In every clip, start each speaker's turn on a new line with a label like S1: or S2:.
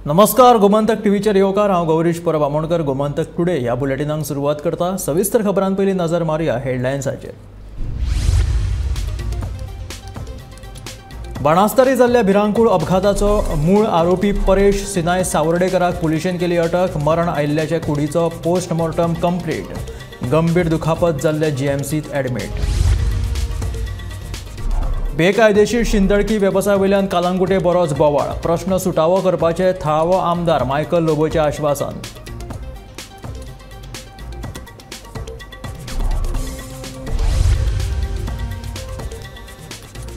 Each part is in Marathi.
S1: नमस्कार, गोमंतक टीव्हीचेर येवकार। हांव गौरीश परब आमोणकर। गोमंतक टुडे ह्या बुलेटिनाक सुरवात करता। सविस्तर खबरां पयलीं नजर मारया हेडलायन्साचेर। बाणास्तारी जाल्ल्या भिरांकूळ अपघाताचो मूळ आरोपी परेश सिनाय सावर्डेकराक पुलिशेन केली अटक। मरण आयिल्ल्याचे कुडीचो पोस्टमॉर्टम कंप्लीट। गंभीर दुखापत जाल्ले जीएमसीत एडमीट। बेकायदेशीर शिंदळकी वेवसाय वयल्यान कालांगुटे बरोच बोवाळ। प्रश्न सुटावो करपाचे थळावो आमदार मायकल लोबोचें आश्वासन।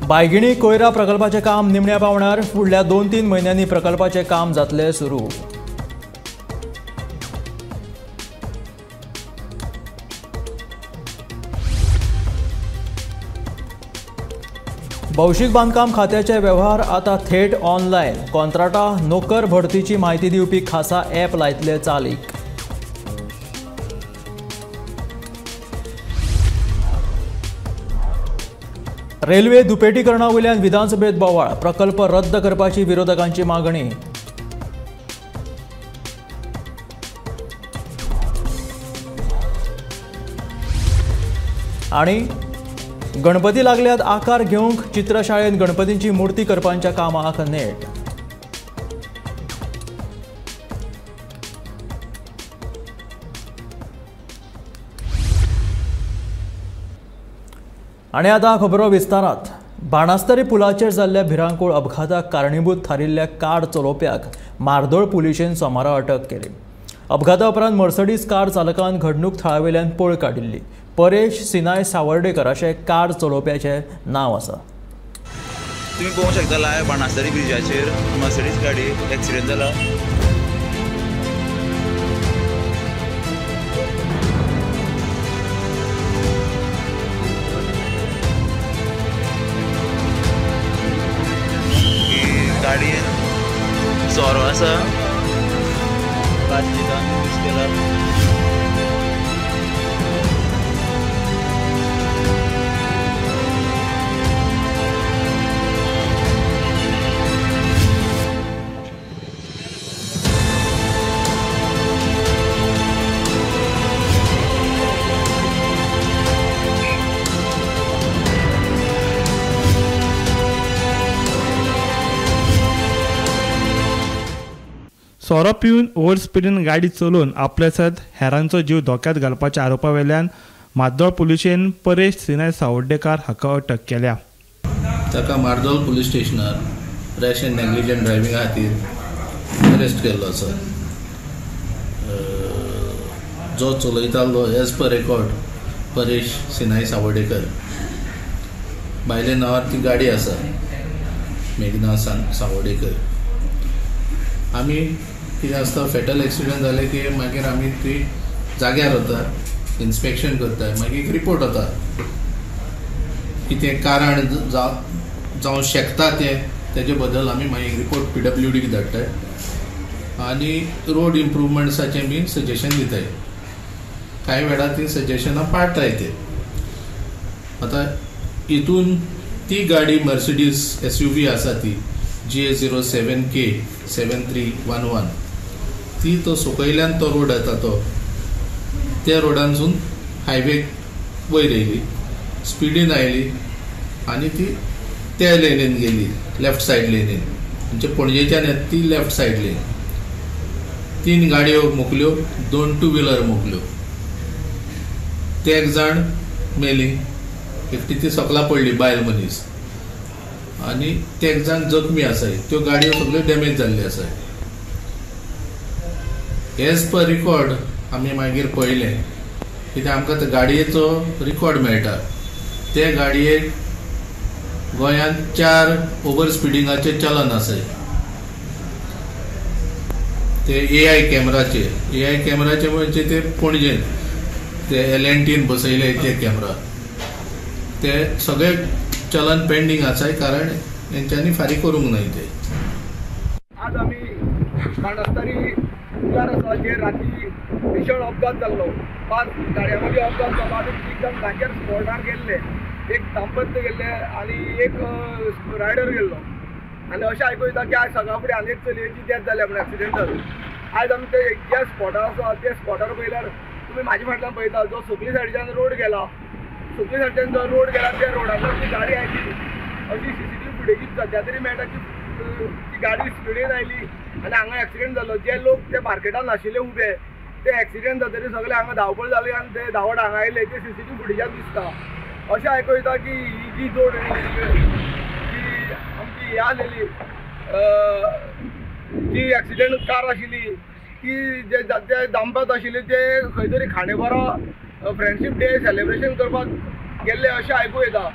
S1: बायगिणी कोयरा प्रकल्पाचें काम निमण्या पावण्यार। फुडल्या 2-3 म्हयन्यांनी प्रकल्पाचें काम जातलें सुरू। भौशीक बांदकाम खात्याचे वेव्हार आतां थेट ऑनलायन। कॉन्ट्राटा नोकर भरतीची म्हायती दिवपी खासा ॲप लायतले चालीक। रेल्वे दुपेटीकरणा वयल्यान विधानसभेत बोवाळ। प्रकल्प रद्द करपाची विरोधकांची मागणी। आणि गणपती लागल्यात आकार घेवंक चित्रशाळेन गणपतींची मुर्ती करपाच्या कामाक नेट। आणि आता खबरो विस्तारात। बाणास्तारी पुलाचेर जाल्ल्या भिरांकूळ अपघाताक कारणीभूत थारिल्ल्या कार चलोवप्याक मार्दोळ पुलिशेन सोमारा अटक केली। अपघाता उपरांत मर्सडीज कार चालकान घडणूक थळावेल्यान पळ काडिल्ली। परेश सिनाय सावर्डेकर अशें कार चलोवप्याचें नांव आसा।
S2: तुम्ही पळोवंक शकता लायव्ह बाणास्तारी ब्रिजाचेर मर्सिडीज गाडी एक्सिडेंट जाला। गाडयेन सोरो आसा, प्लास्टिकान यूज केला।
S3: सोरो पिवन ओव्हर स्पिडीन गाडी चलोवन आपल्यासत हेरांचो जीव धोक्यात घालपाच्या आरोपा वेल्यान मार्दोळ पुलिशेन परेश सिनाय सावर्डेकार हाका अटक केल्या।
S4: ताका मार्दोळ पुलीस स्टेशनार रॅश एंड नेग्लिजंट ड्रायव्हिंगा खातीर अरेस्ट केल्लो आसा। जो चलयतालो एज पर रेकॉर्ड परेश सिनाय सावर्डेकर। बायले नांवार ती गाडी आसा मेघना सावर्डेकर। आमी कितें आसता फॅटल एक्सिडेंट जाले की मागीर आमी ती जाग्यार वता, इन्स्पेक्शन करता, मागीर एक रिपोर्ट वता कितें कारण जावं शकता तेजे बद्दल आमी मागीर रिपोर्ट PWDक धाडटाय आनी रोड इम्प्रुवमेंट्साचें बी सजेशन दिताय। कांय वेळार ती सजेशनां पाळटाय ते। आतां हितून ती गाडी मर्सिडीज SUV आसा ती GA07K 7311 ती तो सकयल्यान तो रोड येता त्या रोडांसून हायवे वयर येयली, स्पिडीन आयली आनी ती त्या लेनीन गेली, लेफ्ट सायड लेनीन। म्हणजे पणजेच्यान येता ती लेफ्ट सायड लेन। 3 गाडयो मोकल्यो, 2 टू व्हिलर मोकल्यो। ते एक जाण मेली, एकटी ती सकला पडली बायल मनीस आनी ते एक जाण जखमी आसाय। त्यो गाडयो सगळ्यो डॅमेज जाल्ल्यो आसाय। एज पर रिकॉर्ड आमी मागीर पळयलें कित्याक आमकां त्या गाडयेचो रिकॉर्ड मेळटा। ते गाडयेक गोंयांत 4 ओव्हर स्पिडींगाचे चलन आसाय। ते AI कॅमेराचे म्हणजे ते पणजेन ते L&Tन बसयले ते कॅमेरा, ते सगळे चलन पेंडिंग आसाय कारण यांच्यानी फारीक करूंक नाय ते।
S5: आज आमी बाणास्तारी पुलार आसा जे राती भीषण अपघात जाल्लो। 5 गाडयांमध्ये अपघात जालो आनी 3 जाण जाग्यार स्पॉटार गेल्ले। एक दाम्पत्य गेल्ले आनी एक रायडर गेल्लो। आनी अशें आयकूं येता की आयज सकाळ फुडें आनी एक चलयेची डेथ जाल्या म्हणून एक्सिडेंटल. आयज आमी ते ज्या स्पॉटार आसा त्या स्पॉटार पळयल्यार तुमी म्हाज्या फाटल्यान पळयता जो सकली सायडीच्यान रोड गेला, सकली सायडीच्यान जो रोड गेला त्या रोडाचेर ती गाडी आयली. अशी CCTV फुटेजीक सद्या तरी मेळटा की ती गाडी स्पिडीन आयली आनी हांगा एक्सिडेंट जालो. जे लोक ते मार्केटान नाशिल्ले उबे ते एक्सिडेंट जातकीर सगळे हांगा धांवपळ जाली आनी ते धांवत हांगा आयले ते CCTV फुटेजान दिसता. अशें आयकूं येता की ही जी जोड जी आमची हे आलेली जी एक्सिडेंट कार आशिल्ली ती जे दामपात आशिल्ले ते खंय तरी खांडेपारा फ्रेंडशीप डे सेलिब्रेशन करपाक गेल्ले अशें आयकूं येता.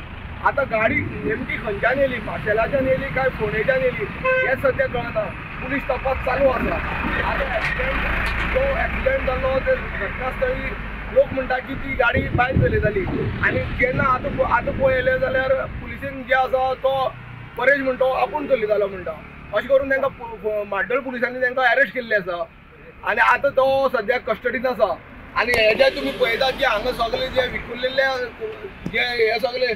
S5: आतां गाडी नेमकी खंयच्यान येयली, पार्सेलाच्यान येयली काय फोंडेच्यान येयली हें सद्या कळना. पुलीस तपास चालू आसा. आतां एक्सिडेंट जालो ते घटनास्थळी लोक म्हणटा की ती गाडी बायक चलयताली आनी जेन्ना आतां पळयलें जाल्यार पुलिसेन जे आसा तो परेश म्हणटा आपूण चलयतालो म्हणटा. अशें करून तांकां म्हाड्डोळ पुलिसांनी तांकां अरेस्ट केल्ले आसा आनी आतां तो सद्याक कस्टडीन आसा. आनी हे जे तुमी पळयता की हांगा सगळे जे विखुरलेले जे हे सगळे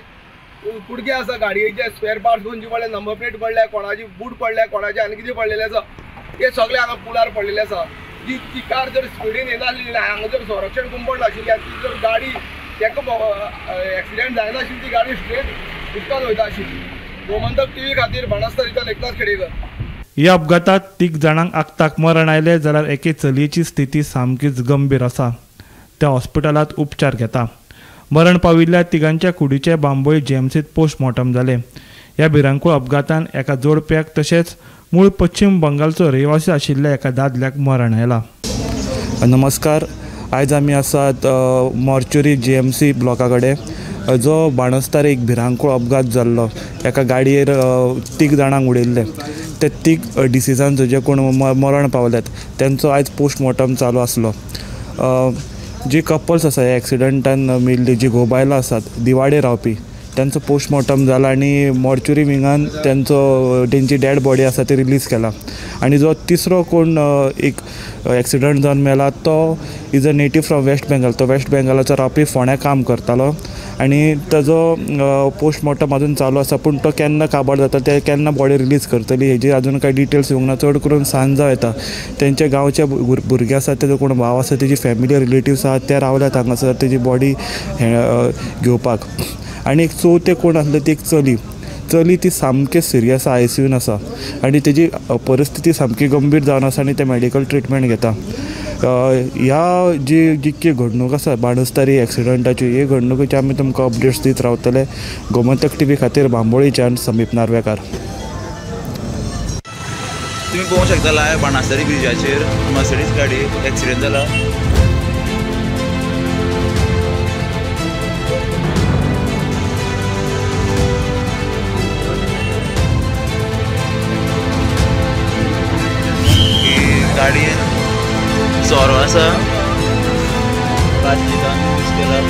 S5: कुडके आसा गाडयेचे स्पेर पार्ट्स खंयचे पडले, नंबर प्लेट पडल्या, कोणाची बूट पडल्या, कोणाचे आनी कितें पडलेले आसा ते सगळे हांगा पुलार पडलेले आसा. ती कार जर स्पिडीन येनासली हांगा जर संरक्षण कुंपण नाशिल्ली आनी ती जर गाडी ताका एक्सिडेंट जायनाशिल्ली ती गाडी स्ट्रेट उदकान वयता आशिल्ली. गोमंतक TV खातीर बाणस्तारीच्यान एकनाथ खेडेकर.
S3: ह्या अपघातात 3 जाणांक आगताक मरण आयले जाल्यार एके चलयेची स्थिती सामकीच गंभीर आसा. त्या हॉस्पिटलांत उपचार घेता. मरण पाविल्ल्या तिगांच्या कुडीचे बांबोळी GMCत पोस्टमॉर्टम जाले. ह्या भिरांकूळ अपघातान एका जोडप्याक तशेंच मूळ पश्चिम बंगालचो रहिवासी आशिल्ल्या एका दादल्याक मरण आयलां.
S6: नमस्कार. आयज आमी आसात मॉर्चुरी GMC ब्लॉका कडेन जो बाणस्तार एक भिरांकूळ अपघात जाल्लो. एका गाडयेर 3 जाणांक उडयल्ले. ते 3 डिसिजांचो जे कोण मरण पावल्यात त्यांचो आयज पोस्टमॉर्टम चालू आसलो. जी कपल्स आसा ह्या एक्सिडेंटान मेल्ली जी घोबायलां आसात दिवाडे रावपी त्यांचो पोस्टमॉर्टम जाला आनी मॉर्चुरी विंगान तेंची डेड बॉडी आसा ती रिलीज केला. आनी जो तिसरो कोण एक एक्सिडंट जावन मेला तो is a native from West Bengal. तो वेस्ट बेंगालाचो रावपी फोंड्या काम करतालो आनी ताजो पोस्टमॉर्टम अजून चालू आसा. पूण तो केन्ना काबार जाता ते केन्ना बॉडी रिलीज करतली हेजी अजून कांय डिटेल्स येवंक ना. चड करून सांज जावं येता. तेंचे गांवचे भुरगे आसात, तेजो कोण भाव आसा, तेजी फॅमिली रिलेटिव्स आहात ते रावल्यात हांगासर तेजी बॉडी घेवपाक. आनी एक चवथे कोण आसले ती एक चली ती सामके सिरियस ICUन आसा आनी तेजी परिस्थिती सामकी गंभीर जावन आसा आनी ते मेडिकल ट्रिटमेंट घेता. ह्या जी जितकी घडणूक आसा बाणस्तारी एक्सिडंटाची हे घडणुकीचे आमी तुमकां अपडेट्स दित रावतले. गोमंतक TV खातीर बांबोळीच्यान समीप नार्वेकार.
S2: तुम्ही पळोवंक शकता लायव्ह बाणस्तारी ब्रिजाचेर मर्सिडीज गाडी एक्सिडेंट जाला. गाडयेन सोरो आसा, प्लास्टिकान यूज केला.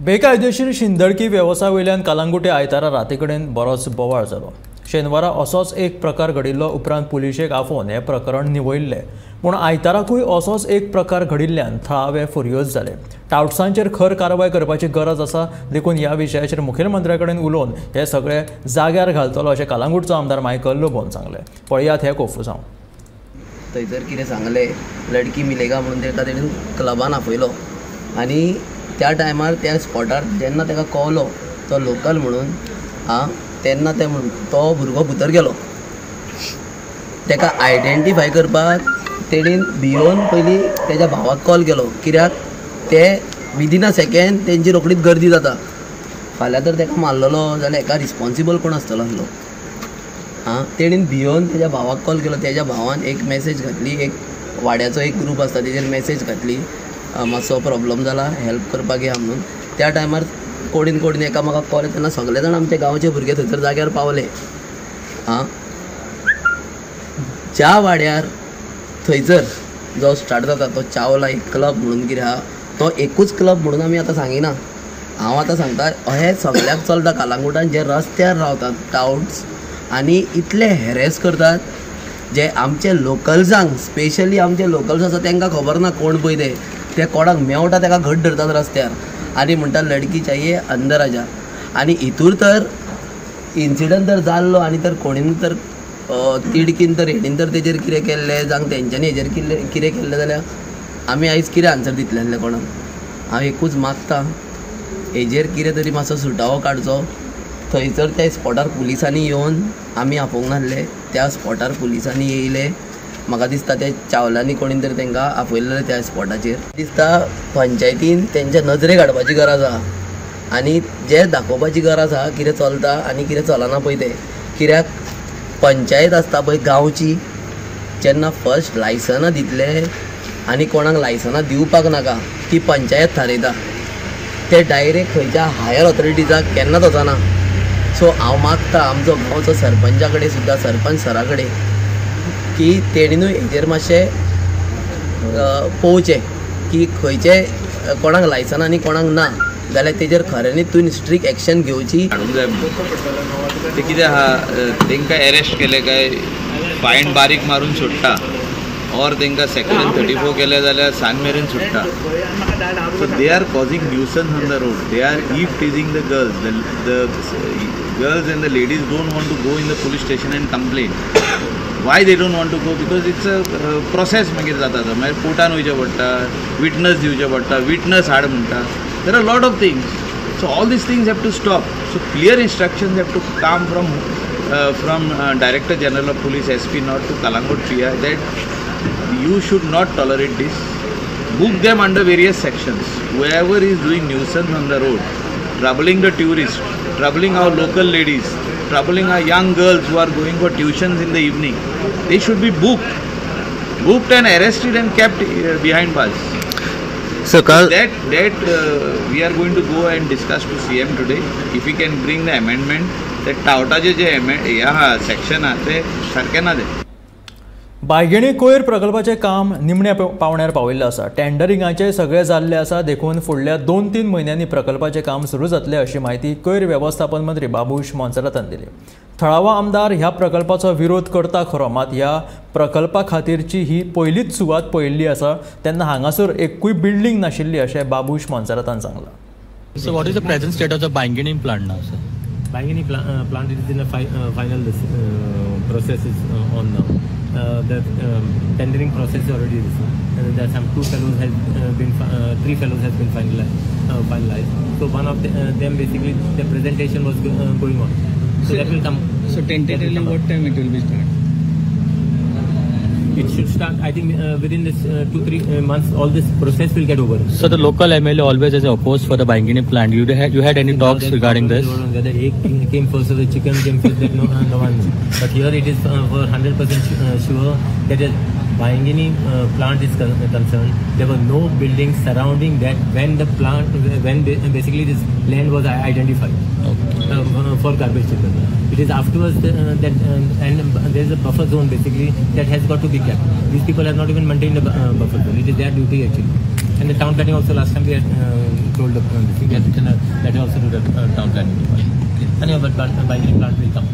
S1: बेकायदेशीर शिंदळकी वेवसाय वयल्यान कालांगुटे आयतारा राती कडेन बरोच बोवाळ जालो. शेनवारा असोच एक प्रकार घडिल्लो उपरांत पुलिशेक आफोवन हें प्रकरण निवयल्लें. पूण आयताराकूय असोच एक प्रकार घडिल्ल्यान थळावे फुर्योज जाले. टावट्सांचेर खर कारवाय करपाची गरज आसा देखून ह्या विशयाचेर मुखेलमंत्र्या कडेन उलोवन हे सगळे जाग्यार घालतलो अशें कालांगुटचो आमदार मायकल लोबोन सांगलें. पळयात हे कोफूसांव.
S7: थंयसर कितें सांगलें लडकी मिलेगा म्हणून तेणें क्लबान आपयलो आनी त्या टायमार त्या स्पॉटार जेन्ना ताका कळलो तो लोकल म्हणून तेन्ना तो भुरगो भितर गेलो. ताका आयडेंटिफाय करपाक तेणेन भियोन पयलीं तेज्या भावाक कॉल केलो कित्याक ते विदीन अ सेकेंड तेंची रोखडीच गर्दी जाता. फाल्यां तर ताका मारलेलो जाल्यार हेका रिस्पॉन्सिबल कोण आसतलो आसलो. तेणेन भियोन तेज्या भावाक कॉल केलो. तेज्या भावान एक मॅसेज घातली, एक वाड्याचो एक ग्रूप आसता तेजेर मॅसेज घातली मातसो प्रॉब्लम जाला हेल्प करपाक या म्हणून. त्या टायमार कोडीन एकामेकाक कॉल तेन्ना सगळे जाण आमचे गांवचे भुरगे थंयसर जाग्यार पावले. च्या वाड्यार थंयसर जो स्टार्ट जाता तो चावला एक क्लब म्हणून कितें आहा तो एकूच क्लब म्हणून आमी आतां सांगिना. हांव आतां सांगता अहें सगळ्याक चलता कलंगुटान जे रस्त्यार रावतात टाउन्स आनी इतले हॅरेस करतात जे आमचे लोकल्सांक स्पेशली आमचे लोकल्स आसा तांकां खबर ना कोण पळय ते कोणाक मेवटा ताका घट धरतात रस्त्यार आनी म्हणटा लडकी चाहिए अंदर आ जा. आनी हितूर तर इन्सिडंट तर जाल्लो आनी तर कोणीन तर तिडकीन तर हेणीन तर तेजेर कितें केल्लें जावं तेंच्यांनी हेजेर कितें केल्लें जाल्यार आमी आयज कितें आन्सर दितले आसले कोणाक. हांव एकूच मागता हेजेर कितें तरी मातसो सुटावो काडचो. थंयसर त्या स्पॉटार पुलिसांनी येवन आमी आपोवंक नासले, त्या स्पॉटार पुलिसांनी येयले. म्हाका दिसता ते चावलांनी कोणीन तरी तांकां आपयलेले त्या स्पॉटाचेर. दिसता पंचायतीन तेंच्या नजरेक हाडपाची गरज आहा आनी जे दाखोवपाची गरज आहा कितें चलता आनी कितें चलना पळय तें. कित्याक पंचायत आसता पळय गांवची जेन्ना फर्स्ट लायसनां दितले आनी कोणाक लायसनां दिवपाक नाका ती पंचायत थारयता. ते डायरेक्ट खंयच्या हायर ऑथॉरिटीजाक केन्नाच वचना. सो हांव मागता आमचो गांवचो सरपंचा कडेन सुद्दां सरपंच सरा कडेन की तेणीनूय हेजेर मातशें पळोवचें की खंयचे कोणाक लायसनां आनी कोणाक ना जाल्यार तेजेर खऱ्यांनीच तुवें स्ट्रिक्ट एक्शन घेवची.
S2: ते कितें आहा तांकां अरेस्ट केले काय फायन बारीक मारून सोडटा और तांकां सेक्शन 34 केले जाल्यार सांज मेरेन सुट्टा. So they are causing nuisance on the road. They are eve teasing the girls. The girls and the ladies don't want to go in the police station and complain. Why they don't want to go? Because it's a process मागीर जाता. मागीर कोर्टान वयचें पडटा, विटनस दिवचे पडटा, विटनस हाड म्हणटा. There are a lot of things. So all these things have to stop. So clear instructions have to come from Director General of Police SP North to Kalangut PI that you should not tolerate this. Book them under various sections. Whoever is doing nuisance on the road, troubling the tourists, troubling our local ladies, troubling our young girls who are going for tuitions in the evening, they should be booked and arrested and kept behind bars.
S8: So
S2: that we are going to go and discuss to CM today if we can bring the amendment that टावटाचे जे section आहे ते सारखे ना दे.
S1: बायगिणी कोयर प्रकल्पाचे काम निमण्या पावण्यार पाविल्लें आसा. टेंडरिंगाचे सगळे जाल्ले आसा देखून फुडल्या 2-3 म्हयन्यांनी प्रकल्पाचे काम सुरू जातले अशी माहिती कोयर वेवस्थापन मंत्री बाबूश मोन्सेरातान दिली. थळावा आमदार ह्या प्रकल्पाचो विरोध करता खरो, मात ह्या प्रकल्पा खातीरची ही पयलीच सुवात पळयल्ली आसा तेन्ना हांगासर एकूय बिल्डींग नाशिल्ली अशें बाबूश मोन्सेरातान सांगलां.
S9: So what is the present state of the Bangini plant now, sir?
S10: Bangini plant is in the final process is on now. The tendering process is already resumed. There are some 2 fellows has been 3 fellows has been finalized. So one of them basically the presentation was going on. So that will come.
S8: So tentatively what time it will be start?
S10: It should start, I think, within this 2-3 months. All this process will get over.
S9: So the local MLA always is opposed for the Bangini plant. You had any talks regarding this?
S10: Whether egg came first or the chicken came first, that no one. But here it is for 100% sure that is Bangini plant is concerned. There were no buildings surrounding that when the plant, when basically this land was identified for garbage chicken. It is afterwards that and there is a buffer zone basically that has got to be kept. These people have not even maintained a buffer zone. It is their duty actually. And the town planning also last time we had told the thing that also do the town planning department. Anyway, but Bangini plant will come.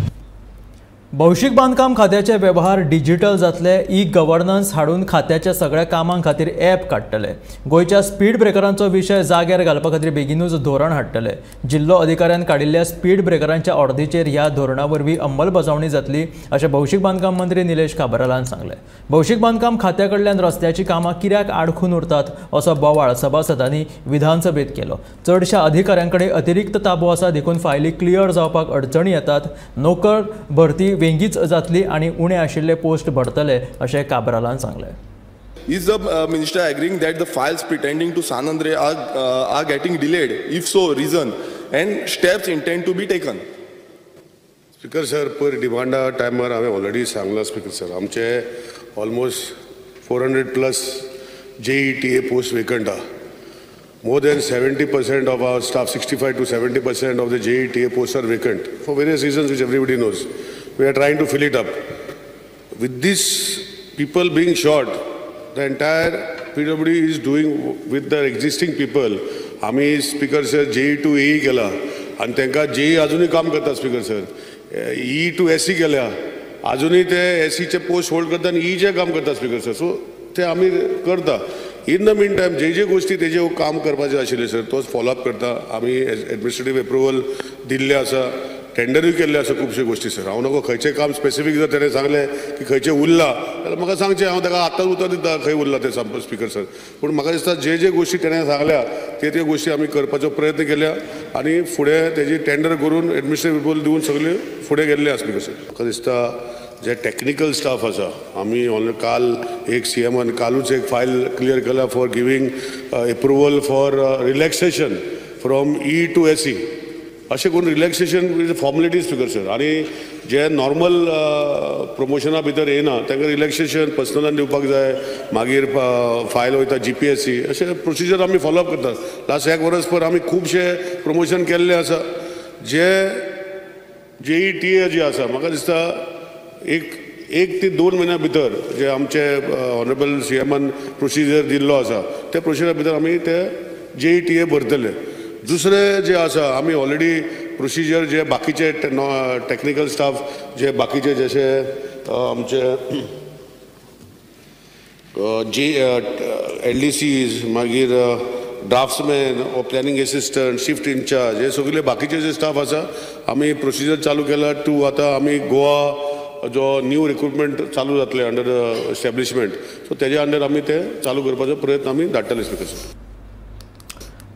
S1: भौशीक बांदकाम खात्याचे वेव्हार डिजिटल जातले. ई गव्हर्नन्स हाडून खात्याच्या सगळ्या कामां खातीर ॲप काडटले. गोंयच्या स्पीड ब्रेकरांचो विशय जाग्यार घालपा खातीर बेगीनूच धोरण हाडटले. जिल्लो अधिकाऱ्यान काडिल्ल्या स्पीड ब्रेकरांच्या अर्देचेर ह्या धोरणा वरवीं अंमलबजावणी जातली अशें भौशीक बांदकाम मंत्री निलेश काब्रालान सांगलें. भौशीक बांदकाम खात्या कडल्यान रस्त्याची कामां कित्याक आडखून उरतात असो बोवाळ सभासदांनी विधानसभेत केलो. चडशा अधिकाऱ्यांकडे अतिरिक्त ताबो आसा देखून फायली क्लियर जावपाक अडचणी येतात. नोकर भरती वेंगीच जातली आनी उणे आशिल्ले पोस्ट भरतले अशें काब्रालान सांगलें.
S11: Is the minister agreeing that the files pertaining to San Andre are getting delayed? If so, reason and steps intend to be taken?
S12: Speaker sir, per demand timer हांवें already सांगला Speaker sir. आमचे almost 400+ JETA post vacant are. More than 70% of our staff, 65 to 70% of the JETA posts are vacant for various reasons which everybody knows. We are trying to fill it up. with these people being short, the entire PWD is doing with the existing people. आम्ही speaker sir JE to AE केला आणि त्यांना JE अजूनही काम करतात speaker sir. E to SC केल्या अजूनही ते SCचे पोस्ट होल्ड करतात आणि Eचे काम करतात स्पीकर सर. सो ते आम्ही करता. इन द मीन टायम जे गोष्टी तेजे काम करपाचे आशिल्ले सर तोच फॉलोअप करता. आम्ही एडमिनिस्ट्रेटिव्ह अप्रुवल दिल्ले आसा, टेंडरूय केल्ले आसा खुबशे गोष्टी सर. हांव नको खंयचें काम स्पेसिफीक जर तेणें सांगलें की खंयचें उरलां जाल्यार म्हाका सांगचें, हांव ताका आतांच उतर दिता खंय उरलां तें स्पीकर सर. पूण म्हाका दिसता जे गोष्टी तेणें सांगल्या ते गोष्टी आमी करपाचो प्रयत्न केल्या आनी फुडें तेजी टेंडर करून एडमिनिस्ट्रेटिव्ह अप्रुवल दिवन सगळे फुडें गेल्ले आसा स्पीकर सर. म्हाका दिसता जे टेक्निकल स्टाफ आसा आमी काल एक CMन कालूच एक फायल क्लियर केला for giving approval for relaxation from E to SC. अशें करून रिलॅक्सेशन फॉर्मेलिटीज स्पीकर सर. आनी जे नॉर्मल प्रमोशना भितर येना तांकां रिलॅक्सेशन पर्सनलान दिवपाक जाय, मागीर फायल वयता GPSC, अशें प्रोसिजर आमी फॉलोअप करतात. लास्ट 1 वर्सभर आमी खुबशे प्रमोशन केल्ले आसा. जे JE TA जी आसा म्हाका दिसता एक ते 2 म्हयन्या भितर जे आमचे ऑनरेबल CMन प्रोसिजर दिल्लो आसा त्या प्रोसिजरा भितर आमी ते JE TA भरतले. दुसरे जे आसा आमी ऑलरेडी प्रोसिजर जे बाकीचे टेक्निकल स्टाफ जे बाकीचे जशे आमचे LDCs मागीर ड्राफ्ट्समॅन ओ प्लॅनिंग एसिस्टंट शिफ्ट इंचार्ज हे सगळे बाकीचे जे स्टाफ आसा आमी प्रोसिजर चालू केला टू आतां आमी गोवा जो न्यू रिक्रुटमेंट चालू जातले अंडर एस्टॅब्लिशमेंट सो तेज्या अंडर आमी ते चालू करपाचो प्रयत्न आमी धाडटले स्पीकर सर.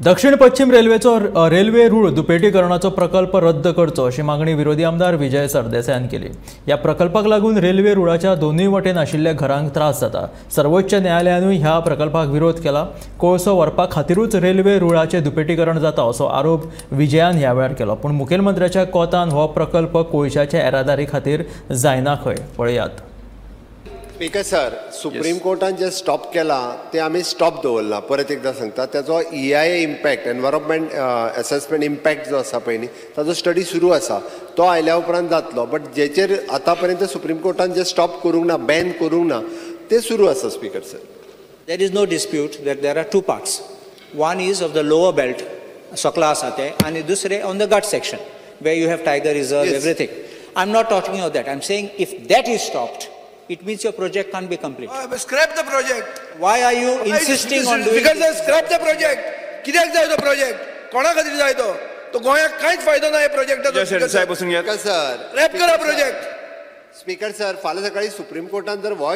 S1: दक्षिण पश्चिम रेल्वेचो रेल्वे रूळ दुपेटीकरणाचो प्रकल्प रद्द करचो अशी मागणी विरोधी आमदार विजय सरदेसायान केली. ह्या प्रकल्पाक लागून रेल्वे रुळाच्या दोनूय वटेन आशिल्ल्या घरांक त्रास जाता. सर्वोच्च न्यायालयानूय ह्या प्रकल्पाक विरोध केला. कोळसो व्हरपा खातीरूच रेल्वे रुळाचें दुपेटीकरण जाता असो आरोप विजयान ह्या वेळार केलो. पूण मुखेलमंत्र्याच्या कोतान हो प्रकल्प कोळशाच्या येरादारी खातीर जायना खंय पळयात.
S13: स्पीकर सर, सुप्रीम कोर्टान जे स्टॉप केला ते आमी स्टॉप दवरला. परत एकदा सांगता त्याचो EIA impact environment assessment impact जो आसा पळय न्ही ताचो स्टडी सुरू आसा. तो आयल्या उपरांत जातलो. बट जेचेर आतां पर्यंत सुप्रीम कोर्टान जे स्टॉप करूंक ना, बॅन करूंक ना, ते सुरू आसा speaker sir.
S14: There is no dispute that there are 2 parts. One is of the lower belt, सकला आसा ते, आणि दुसरे on the gut section where you have tiger reserve, yes. Everything. I'm not talking about that. I'm saying if that is stopped, it means your project can't be complete.
S5: Scrap the project.
S14: Why are you insisting on doing
S5: because this? Scrap the project. कित्याक जाय तो प्रोजेक्ट? कोणा खातीर जाय तो? तो गोंयाक कांयच फायदो ना या प्रोजेक्टाचो.
S13: सर
S5: स्क्रॅप करा प्रोजेक्ट.
S13: स्पीकर सर, फाल्यां सकाळी सुप्रीम कोर्टान जर हो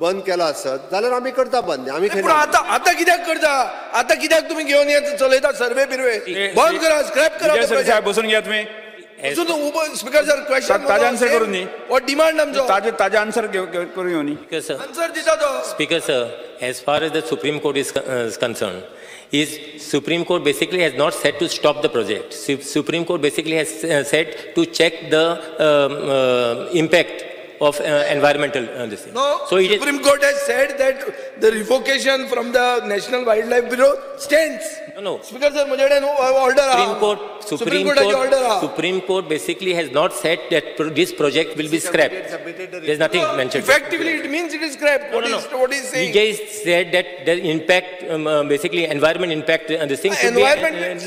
S13: बंद केला आसत जाल्यार आमी करता बंद. आमी
S5: आतां कित्याक करता? आतां कित्याक तुमी घेवन येता चलयता सर्वे बिर्वे? बंद करा, स्क्रॅप करा.
S15: बसून घ्या तुम्ही.
S5: स्पीकर सर, क्वेश्चन
S15: ताजे आन्सर करून न्ही.
S5: व्हॉट डिमांड आमचो?
S15: ताजे आन्सर करून येवन न्ही.
S5: आन्सर दिता तो.
S10: Speaker sir, as far as the Supreme Court is concerned, Supreme Court basically has not said to stop the project. Supreme Court basically has said to check the impact of environmental this thing.
S5: No, so Supreme Court has said that the revocation from the National Wildlife Bureau stands.
S10: No.
S5: Speaker sir, मुझे order
S10: Supreme Court basically has not said that this project will be scrapped. There's nothing mentioned.
S5: Effectively, it means it is scrapped. What is saying?
S10: He just said that the impact, basically environment impact, this thing should be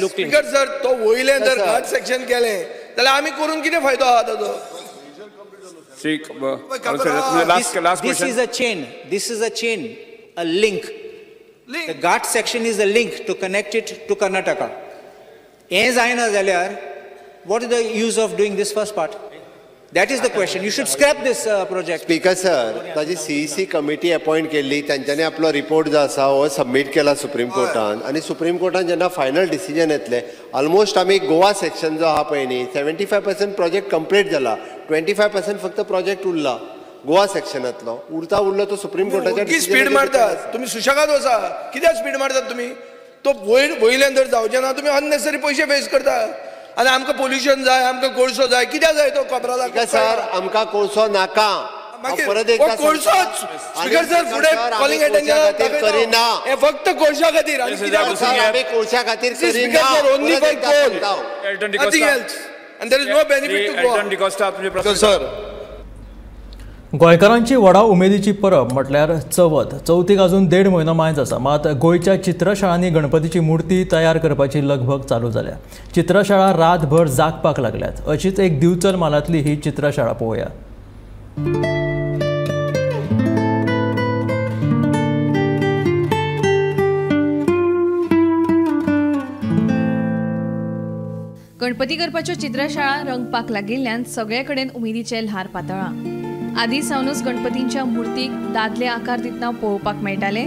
S10: looked into.
S5: Speaker sir, तो वयले जर घाट सेक्शन केले जाल्यार आमी करून कितें फायदो आहा ताचो?
S14: This is a chain. This is a chain, a link. The Ghat section is a link to connect it to Karnataka. What is the use of doing this first part? That is the question. You should scrap this project.
S13: Speaker sir, ताजी CEC कमिटी अपॉइंट केली. त्यांच्यानी आपलो रिपोर्ट जो आसा हो सबमिट केला सुप्रीम कोर्टान. आणि सुप्रीम कोर्टान जेन्ना फायनल डिसिजन येतले, ऑलमोस्ट आमी गोवा सेक्शन जो आहा पळय न्ही 75% प्रोजेक्ट कंप्लीट जाला. 25% फक्त प्रोजेक्ट उरला गोवा सेक्शनातलो. उरलो तो सुप्रीम कोर्टाच्या
S5: स्पीड मारतात. तुम्ही सुशेगाद वचा. कित्याक स्पीड मारतात तुम्ही? तो वयल्यान जर जावचे ना तुम्ही अननेसेसरी पयशे वेस्ट करता. आणि आमकां पोल्युशन जाय, आमकां कोळसो जाय. कित्याक जाय तो कोपराला?
S13: सर, आमकां कोळसो नाका. परत एकदा
S5: कोळसोच. स्पीकर सर, फुडें कॉलिंग अटेंशन करिना. हे फक्त कोळशा खातीर. आमी
S13: कोळशा खातीर करिना.
S5: Only for coal. Nothing else. And there is no benefit to go.
S1: Sir, गोंयकारांची व्हडा उमेदीची परब म्हटल्यार चवथ. चवथीक अजून 1.5 म्हयनो मायज आसा. मात गोंयच्या चित्रशाळांनी गणपतीची मुर्ती तयार करपाची लगबग चालू जाल्या. चित्रशाळा रातभर जागपाक लागल्यात. अशीच एक दिवचल मालांतली ही चित्रशाळा पळोवया.
S16: गणपती करपाच्यो चित्रशाळा रंगपाक लागिल्ल्यान सगळे कडेन उमेदीचें ल्हार पातळ्ळां. आदीं सावनूच गणपतींच्या मुर्तीक दादले आकार दितना पळोवपाक मेळटाले.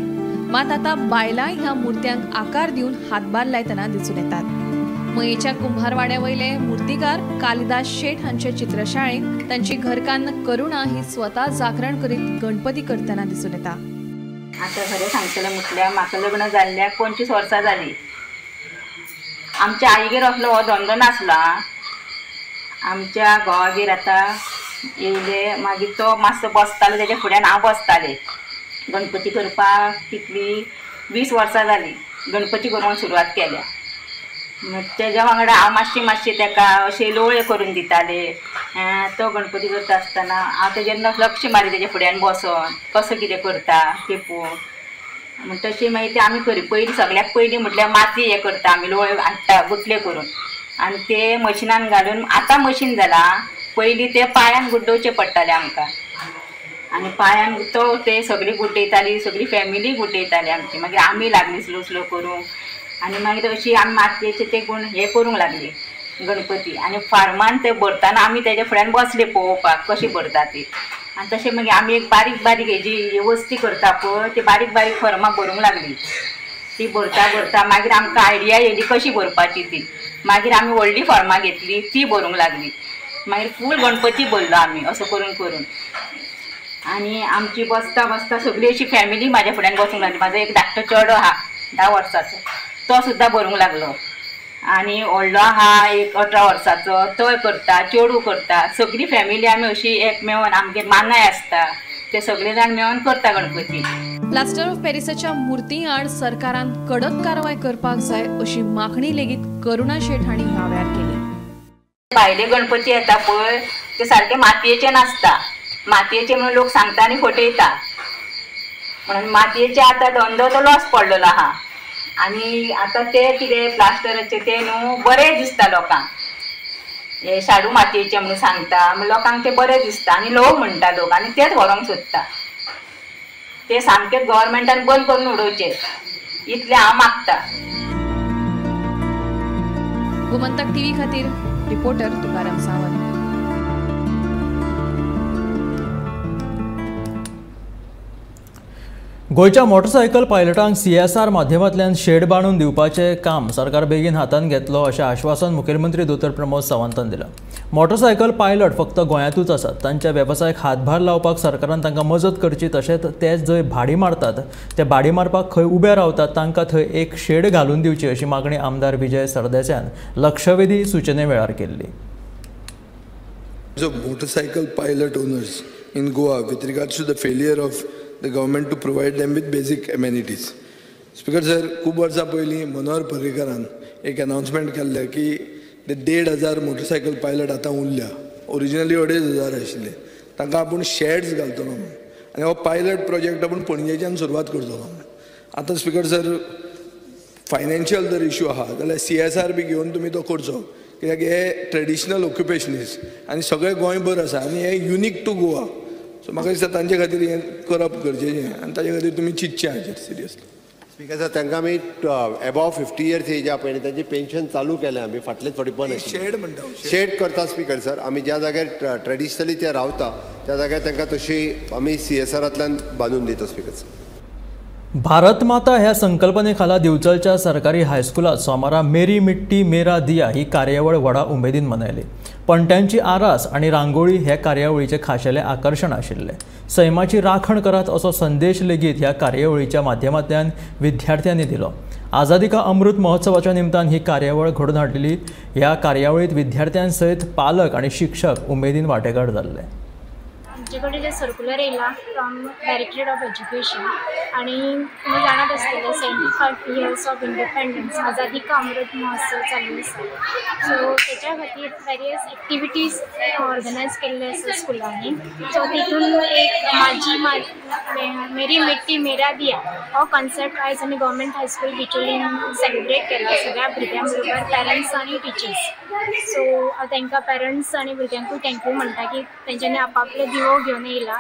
S16: मात आतां बायलांय ह्या मुर्त्यांक आकार दिवन हातभार लायतना दिसून येतात. मयेच्या कुंभारवाड्या वयले मुर्तीकार कालिदास शेठ हांचे चित्रशाळेंत तांची घरकान्न करुणा ही स्वता जागरण करीत गणपती करतना दिसून येता.
S17: आतां खरें सांगतलें म्हटल्यार म्हाका लग्न जाल्ल्याक 25 वर्सां जालीं. आमच्या आईगेर असलो हो धंदो नासलो. आमच्या घोवागेर आतां येयले मागीर तो मातसो बसतालो, तेज्या फुड्यान हांव बसतालें. गणपती करपाक कितली 20 वर्सां जालीं गणपती करूंक सुरवात केल्या. तेज्या वांगडा हांव मातशी तेका अशें लोळ्यो करून दिताले. तो गणपती करता आसतना हांव तेजेर लक्ष मारी तेज्या फुड्यान बसोन कसो कितें करता तें पळोवन. तशें मागीर ते आमी करी पयलीं सगळ्याक पयलीं म्हटल्यार माती हें करता आमी, लोळ्यो हाडटा गुटले करून आनी ते मशिनान घालून. आतां मशीन जालां, पयलीं ते पांयान गुड्डोवचें पडटालें आमकां. आनी पांयान तो ते सगळी गुड्डयताली, सगळी फॅमिली गुड्डयताली आमची. मागीर आमी लागली स्लो स्लो करूंक. आनी मागीर अशी आमी मातयेचे ते गुण हे करूंक लागली गणपती. आनी फार्मान ते भरतना आमी तेज्या फुड्यान बसले पळोवपाक कशी भरता ती. आनी तशें मागीर आमी एक बारीक बारीक हेजी वस्ती करता पळय ती बारीक बारीक फर्मां भरूंक लागली. ती भरता मागीर आमकां आयडिया येयली कशी भरपाची ती. मागीर आमी व्हडली फर्मां घेतली ती भरूंक लागली. मागीर फूल गणपती भरलो आमी असो करून करून. आनी आमची बसता बसता सगळी अशी फॅमिली म्हाज्या फुड्यान बसूंक लागली. म्हाजो एक धाकटो चेडो आहा 10 वर्साचो, तो सुद्दां भरूंक लागलो. आनी व्हडलो आहा एक 18 वर्साचो, तोय करता, चेडू करता. सगळी फॅमिली आमी अशी एक मेळोन आमगे मानाय आसता ते सगळे जाण मेळोन करता गणपती.
S16: प्लास्टर ऑफ पॅरिसाच्या मुर्ती आड सरकारान कडक कारवाय करपाक जाय अशी मागणी लेगीत करुणा शेठ हांणी ह्या वेळार केली.
S17: भायले गणपती येता पळय ते सारके मातयेचे नासता. मातयेचे म्हणून लोक सांगता आनी फटयता. म्हणून मातयेचे आतां धंदो तो लॉस पडलेलो आहा. आनी आतां ते कितें प्लास्टराचे ते न्हू बरें दिसता लोकांक. हे शाडू मातयेचे म्हणून सांगता लोकांक ते बरें दिसता आनी लोक म्हणटा लोक आनी तेच व्हरोंक सोदता. ते सामकें गव्हर्मेंटान बंद करून उडोवचे इतलें हांव मागता.
S16: गोमंतक टीव्ही खातीर रिपोर्टर तुकाराम सावंत.
S1: गोंयच्या मोटरसायकल पायलटांक CSR माध्यमांतल्यान शेड बांदून दिवपाचें काम सरकार बेगीन हातांत घेतलो अशें आश्वासन मुखेलमंत्री दोतोर प्रमोद सावंतान दिलां. मोटरसायकल पायलट फक्त गोंयांतूच आसात. तांच्या वेवसायाक हातभार लावपाक सरकारान तांकां मजत करची. तशेंच ते जंय भाडी मारतात ते भाडी मारपाक खंय उबे रावतात तांकां थंय एक शेड घालून दिवची अशी मागणी आमदार विजय सरदेसायान लक्षवेधी सुचने वेळार केल्ली.
S18: Motorcycle pilot owners in Goa with regards to the failure of the government to provide them with basic amenities. Speaker sir, खूब वर्सां पयलीं मनोहर पर्रीकारान एक अनाउन्समेंट केल्लें की ते 1,500 मोटरसायकल पायलट आतां उरल्या. ओरिजिनली 2,500 आशिल्ले. तांकां आपूण शेड्स घालतलो आनी हो पायलट प्रोजेक्ट आपूण पणजेच्यान सुरवात करतलो. आतां स्पीकर सर फायनान्शियल जर इश्यू आहा जाल्यार CSR बी घेवन तुमी तो करचो. कित्याक हे ट्रेडिशनल ऑक्युपेशनीस आनी सगळें गोंयभर आसा आनी हे युनीक टू गोवा. सो म्हाका दिसता तांचे खातीर हें करप गरजेचें आनी ताचे खातीर तुमी चिंतचें हाचेर सिरियसली.
S13: स्पीकर सर तांकां आमी एबाव 50 इयर्स एजा पयलीं तांची पेन्शन चालू केलें आमी फाटले थोडी पण
S18: शेड म्हणटा
S13: शेड करता स्पीकर सर. आमी ज्या जाग्यार ट्रेडिशनली ते रावता त्या जाग्यार तांकां तशी आमी CSRांतल्यान बांदून दिता स्पीकर सर.
S1: भारत माता ह्या संकल्पने खाला दिवचलच्या सरकारी हायस्कुलात सोमारा मेरी मिट्टी मेरा दिया ही कार्यावळ व्हडा उमेदीन मनयली. पणट्यांची आरास आणि रांगोळी हे कार्यावळीचे खाशेले आकर्षण आशिल्ले. सैमाची राखण करात असो संदेश लेगीत ह्या कार्यावळीच्या माध्यमांतल्यान विद्यार्थ्यांनी दिलो. आझादी का अमृत महोत्सवाच्या निमतान ही कार्यावळ घडोवन हाडली. ह्या कार्यावळीत विद्यार्थ्यांसयत पालक आणि शिक्षक उमेदीन वांटेकार जाल्ले.
S19: आमचे आमचे कडेन जे सर्क्युलर येयला फ्रॉम डायरेक्टरेट ऑफ एज्युकेशन आणि तुम्ही जाणत आसतले 75 इयर्स ऑफ इंडिपेंडन्स आझादी का अमृत महोत्सव चालू आसा सो त्याच्या खातीर वेरियस एक्टिविटीज ऑर्गनायज केल्ले आसा स्कुलांनी सो तितून एक मेरी मिट्टी मेरा दिया हो कॉन्सेप्ट आयज आमी गव्हर्मेंट हायस्कूल बिचोलीन सेलिब्रेट केला सगळ्या भुरग्यां बरोबर पेरंट्स आनी टिचर्स सो तांकां पेरंट्स आनी भुरग्यांकूय थँक्यू म्हणटा की तेंच्यांनी आपआपले दिवो घेवन येयला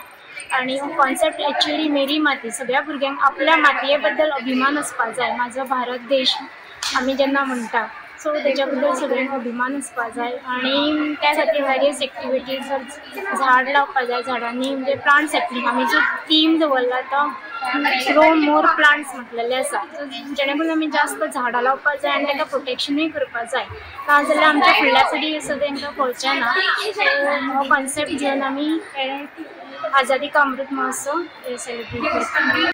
S19: आणि हो कॉन्सेप्ट एक्चुअली मेरी माती सगळ्या भुरग्यांक आपल्या मातये बद्दल अभिमान आसपाक जाय माझो भारत देश आमी जेन्ना म्हणटा सो तेच्या बद्दल सगळ्यांक अभिमान आसपाक जाय आणि त्या खातीर वेरियस एक्टिविटीज झाड लावपाक जाय झाडांनी म्हणजे प्लांट सॅपलिंग आमी जो थीम दवरला तो ग्रो मोर प्लांट्स म्हटलेले आसा जेणे करून आमी जास्त झाडां लावपाक जाय आनी ताका प्रोटेक्शनूय करपाक जाय नाजाल्यार आमच्या फुडल्या पिढी आसा तांकां कळचें ना हो कॉन्सेप्ट घेवन आमी आझादी का अमृत महोत्सव सेलिब्रेट करता.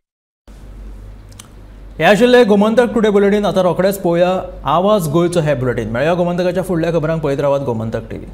S1: हे आशिल्ले गोमंतक टुडे बुलेटिन. आता रोखडेच पळोवया आवाज गोंयचो हे बुलेटिन. मेळया गोमंतकाच्या फुडल्या खबरांक पळयत रावात गोमंतक टीव्ही.